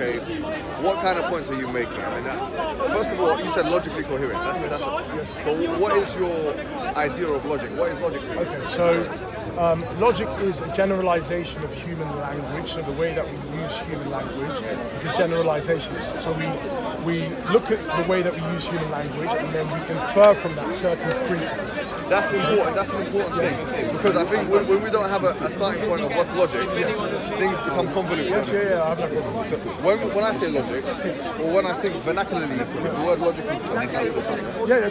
okay, what kind of points are you making? I mean, first of all, you said logically coherent. So what is your idea of logic? What is logic? Okay, so logic is a generalization of human language. So the way that we use human language is a generalization. So we look at the way that we use human language, and then we infer from that certain principles. That's important. That's an important thing, because I think when we don't have a starting point of what's logic, things become convoluted. Yes, yeah, I have no problem. So when I say logic, or when I think vernacularly, the word logic is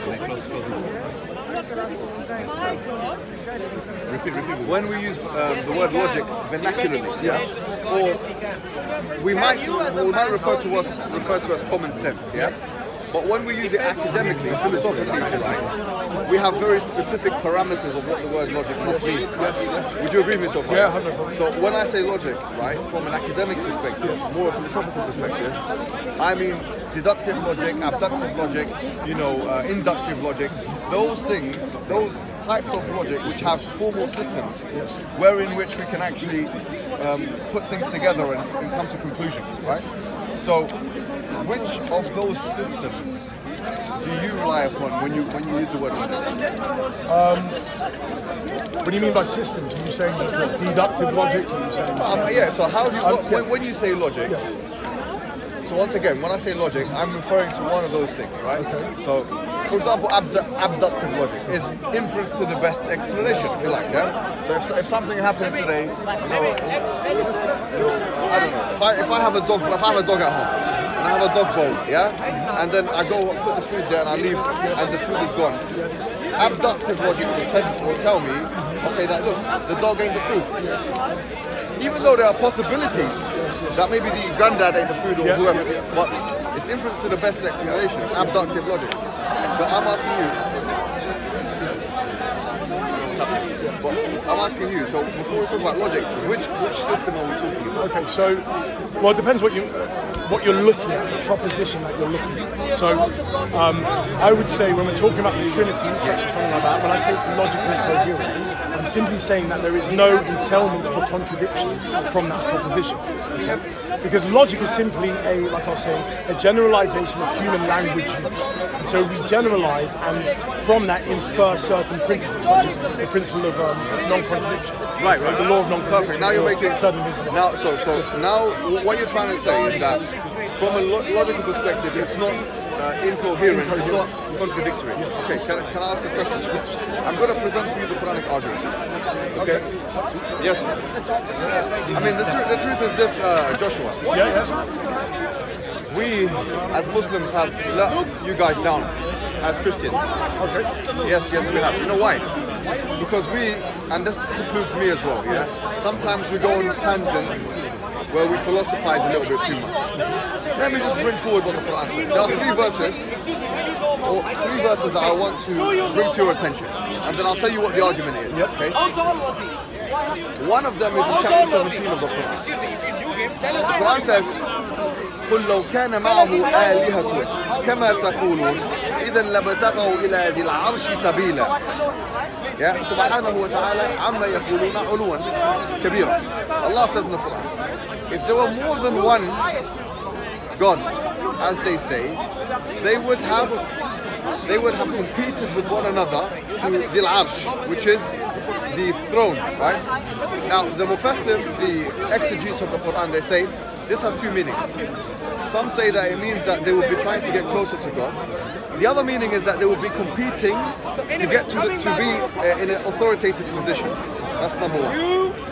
repeat. When we use the word logic vernacularly, or we might refer to as common sense, But when we use it academically, philosophically, we have very specific parameters of what the word logic must mean. Yes. Would you agree with me so far? Yeah, 100%. So when I say logic, right, from an academic perspective, more a philosophical perspective, I mean deductive logic, abductive logic, inductive logic. Those things, those types of logic which have formal systems, wherein which we can actually put things together and come to conclusions, right? So, which of those systems do you rely upon when you use the word logic? What do you mean by systems? Are you saying just what, deductive logic? Are you saying so how do you, when you say logic, so once again, when I say logic, I'm referring to one of those things, right? Okay. So, for example, abductive logic is inference to the best explanation, if you like, So if something happened today, I don't know, if I have a dog at home, and I have a dog bowl, and then I go put the food there and I leave, and the food is gone. Abductive logic will tell me, okay, that look, the dog ate the food. Even though there are possibilities that maybe the granddad ate the food or whoever, but it's inference to the best explanation. It's abductive logic. So I'm asking you. So before we talk about logic, which system are we talking about? Okay, so well, it depends what you're looking at, the proposition that you're looking at. So I would say when we're talking about the Trinity, such as something like that, when I say it's logically coherent, I'm simply saying that there is no entailment or contradiction from that proposition. Okay? Because logic is simply like I was saying, a generalization of human language use. And so we generalize and from that infer certain principles, such as the principle of non-contradiction. Right. The law of non-contradiction. Perfect. Now you're making now. So now what you're trying to say is that from a logical perspective, it's not incoherent. It's not contradictory. Okay. Can I ask a question? I'm going to present for you the Quranic argument. Okay. Yes. I mean, the truth is this, Joshua. We, as Muslims, have let you guys down as Christians. Okay. Yes, we have. You know why? Because and this includes me as well, sometimes we go on tangents where we philosophize a little bit too much. Let me just bring forward what the Quran says. There are three verses that I want to bring to your attention. And then I'll tell you what the argument is, okay? One of them is in chapter 17 of the Quran. The Quran says, قُلْ لَوْ كَانَ مَعَهُ آلِهَةٌ كَمَا تَقُولُونَ إِذًا لَبْتَغَوْا إِلَى ذِي الْعَرْشِ سَبِيلًا. Subhanahu wa ta'ala amma yaquluna uluwan kabira. Allah says in the Quran, if there were more than one God, as they say, they would have competed with one another to Dhil Arsh, which is the throne, right? Now the Mufassirs, the exegetes of the Quran, they say this has two meanings. Some say that it means that they would be trying to get closer to God. The other meaning is that they would be competing to get to be in an authoritative position. That's number one.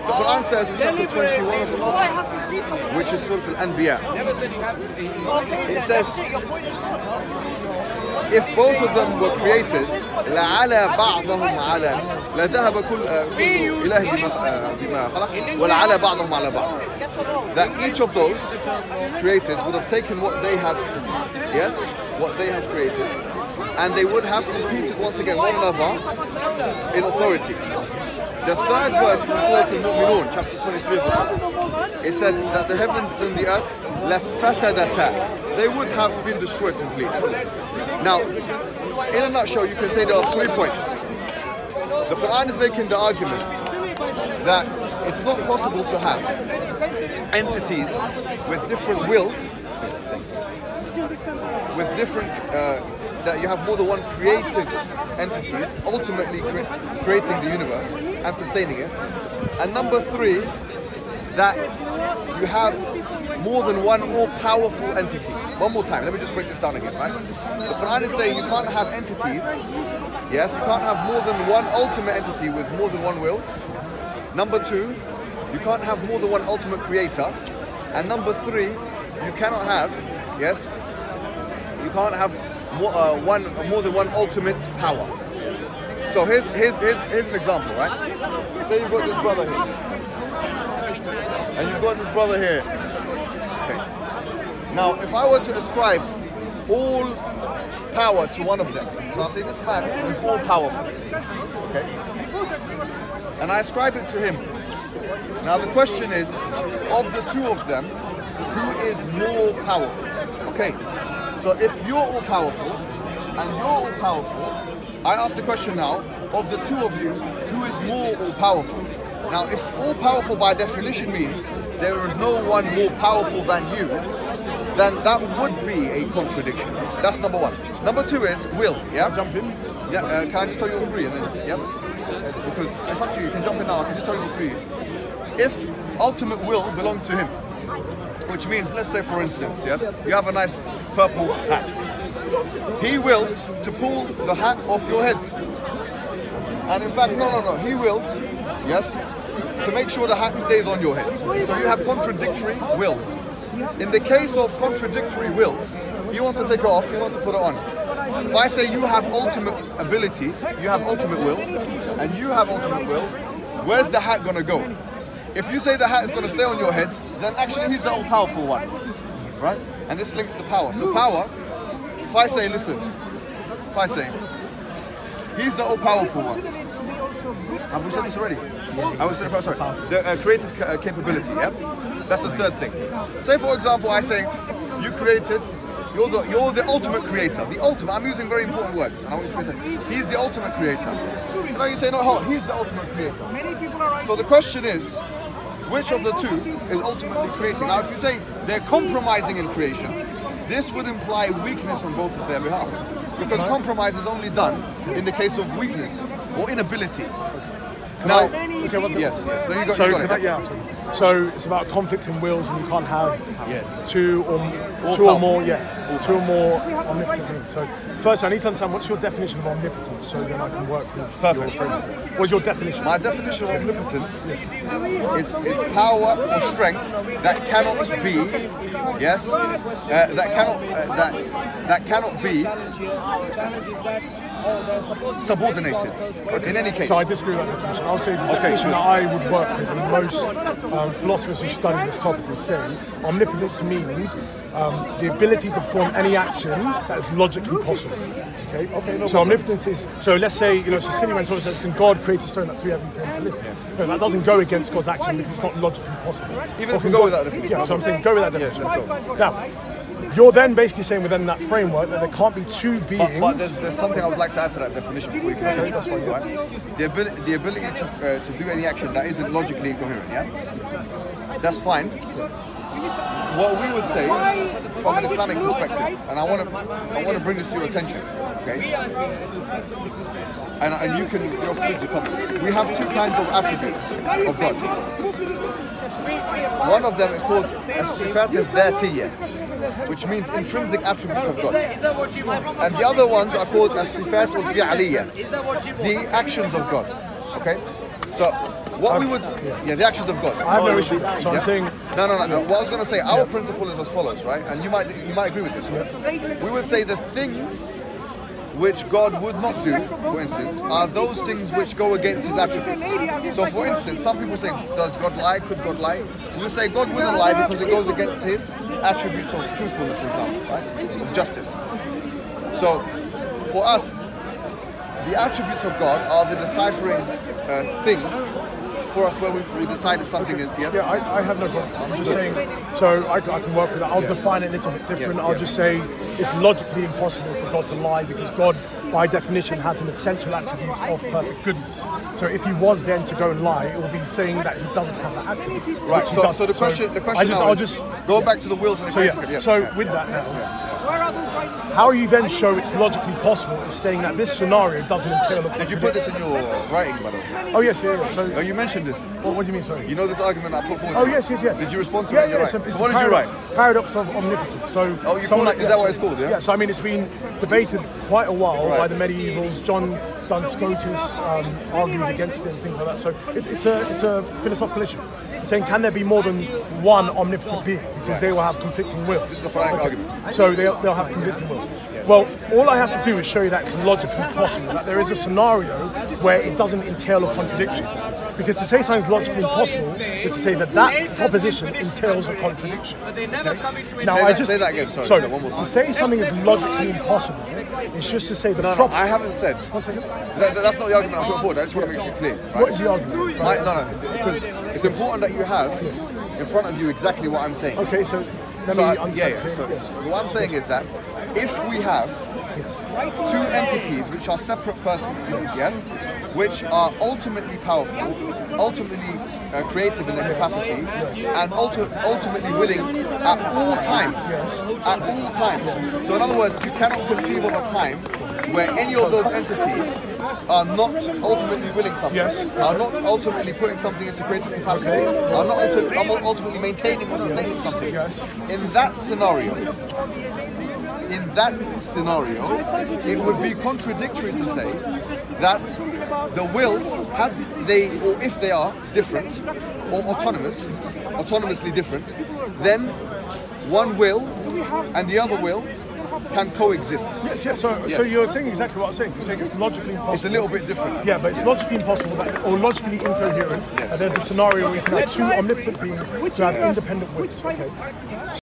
The Quran says in chapter 21 of the Quran, which is Surah Al-Anbiya, it says, if both of them were creators, لَعَلَى بَعْضَهُمْ عَلَى لَذَهَبَ كُلُّ إِلَهٍ بِمَا خَلَقَ وَلَعَلَى بَعْضَهُمْ عَلَى بَعْضٍ. That each of those creators would have taken what they have, what they have created, and they would have competed once again one another in authority. The third verse in Surah Al-Mu'minun, chapter 23 of the Quran, it said that the heavens and the earth لَفَسَدَتَا, they would have been destroyed completely. Now, in a nutshell, you can say there are 3 points. The Quran is making the argument that it's not possible to have entities with different wills, with different, that you have more than one creative entities, ultimately creating the universe and sustaining it. And number three, that you have more than one all-powerful entity. One more time, let me just break this down again, right? The Quran is saying you can't have entities, yes, you can't have more than one ultimate entity with more than one will. Number two, you can't have more than one ultimate creator. And number three, you cannot have, yes, you can't have more than one ultimate power. So here's an example, right? Say you've got this brother here, and you've got this brother here. Okay. Now, if I were to ascribe all power to one of them, so I'll say this man is all powerful, okay? And I ascribe it to him. Now the question is, of the two of them, who is more powerful? Okay, so if you're all powerful and you're all powerful, I ask the question now, of the two of you, who is more all powerful? Now if all powerful by definition means there is no one more powerful than you, then that would be a contradiction. That's number one. Number two is will, yeah? Jump in? Yeah, can I just tell you all three and then, yeah? Because it's up to you, you can jump in now, I can just tell you all three. If ultimate will belonged to him, which means, let's say for instance, yes, you have a nice purple hat. He willed to pull the hat off your head. And in fact, no, he willed, yes, to make sure the hat stays on your head. So you have contradictory wills. In the case of contradictory wills, he wants to take it off, he wants to put it on. If I say you have ultimate ability, you have ultimate will, and you have ultimate will, where's the hat gonna go? If you say the hat is gonna stay on your head, then actually he's the all-powerful one, right? And this links to power. So power, if I say, listen, if I say, he's the all-powerful one. Have we said this already? I was saying, sorry, the creative capability, yeah? That's the third thing. Say for example, I say, you created, you're the ultimate creator. The ultimate, I'm using very important words. And I want you to pay attention. He's the ultimate creator. You know, you say, no, hold on, he's the ultimate creator. So the question is, which of the two is ultimately creating? Now, if you say they're compromising in creation, this would imply weakness on both of their behalf. Because compromise is only done in the case of weakness or inability. Now, yes. So you got it. Yeah. So it's about conflicting wills, and you can't have two or more omnipotent beings. So first, I need to understand what's your definition of omnipotence, so then I can work with your framework. What's your definition? My definition of omnipotence is power or strength that cannot be, that cannot be subordinated in any case. So I disagree with that definition. I'll say the definition that I would work with, and most philosophers who study this topic would say, omnipotence means the ability to perform any action that is logically possible. Okay. So omnipotence is, so let's say, so Cindy when someone says, can God create a stone that threw everything to live? No, that doesn't go against God's action because it's not logically possible. Even if we go with that definition. Yeah, so I'm saying go with that definition. Yeah, let's go. Now, you're then basically saying within that framework that there can't be two beings. But there's something I would like to add to that definition before you continue. Right? The ability to do any action that isn't logically incoherent, yeah? That's fine. What we would say from an Islamic perspective, and I want to bring this to your attention, okay? And you're free to comment. We have two kinds of attributes of God. One of them is called as-sifat al-dhatiyya, which means intrinsic attributes of God. And the other ones are called as-sifat al-fi'aliyya, the actions of God. Okay? So what we would, the actions of God. I have no issue with that. So I'm saying no. What I was going to say, our principle is as follows, right? And you might agree with this. Right? We would say the things which God would not do, for instance, are those things which go against his attributes. So for instance, some people say, does God lie? Could God lie? We would say God wouldn't lie because it goes against his attributes of truthfulness, for example, right? Of justice. So for us, the attributes of God are the deciphering thing for us where we decide if something is, yes? Yeah, I have no problem. I'm just saying, so I can work with that. I'll define it a little bit different. I'll just say it's logically impossible for God to lie because God by definition has an essential attribute of perfect goodness. So if he was then to go and lie, it will be saying that he doesn't have that attribute. Right. So the question now is, go back to the wills and so with that now. How you then show it's logically possible is saying that this scenario doesn't entail a... Did you put this in your writing, by the way? Oh, yes, yeah. So, you mentioned this. What do you mean, sorry? You know this argument I put forward? Oh, yes. Did you respond to it? Yes. So what did you write? Paradox of omnipotence. So, you call it, is that what it's called, yeah? Yeah, so I mean, it's been debated quite a while by the medievals. John Duns Scotus argued against it and things like that. So it's a philosophical issue. Saying, can there be more than one omnipotent being? Because they will have conflicting wills. This is a frank argument. So they'll have conflicting wills. Well, all I have to do is show you that it's logically possible, that there is a scenario where it doesn't entail a contradiction. Because to say something's logically impossible is to say that that proposition entails a contradiction. Okay? Now, say that again, sorry. To say something is logically impossible is just to say the No, I haven't said. That's not the argument I put forward. I just want to make it clear. Right? What is the argument? Because it's important that you have in front of you exactly what I'm saying. Okay, so let me understand. So what I'm saying is that if we have two entities which are separate persons, yes, which are ultimately powerful, ultimately creative in their capacity, and ultimately willing at all times. At all times. So in other words, you cannot conceive of a time where any of those entities are not ultimately willing something, are not ultimately putting something into creative capacity, are not ultimately maintaining or sustaining something. In that scenario, it would be contradictory to say that the wills, if they are different or autonomously different, then one will and the other will can coexist. Yes. So you're saying exactly what I'm saying. You're saying it's logically impossible. It's a little bit different. Yeah, but it's logically impossible or logically incoherent. There's a scenario where you can have two omnipotent beings who have independent wills. Okay.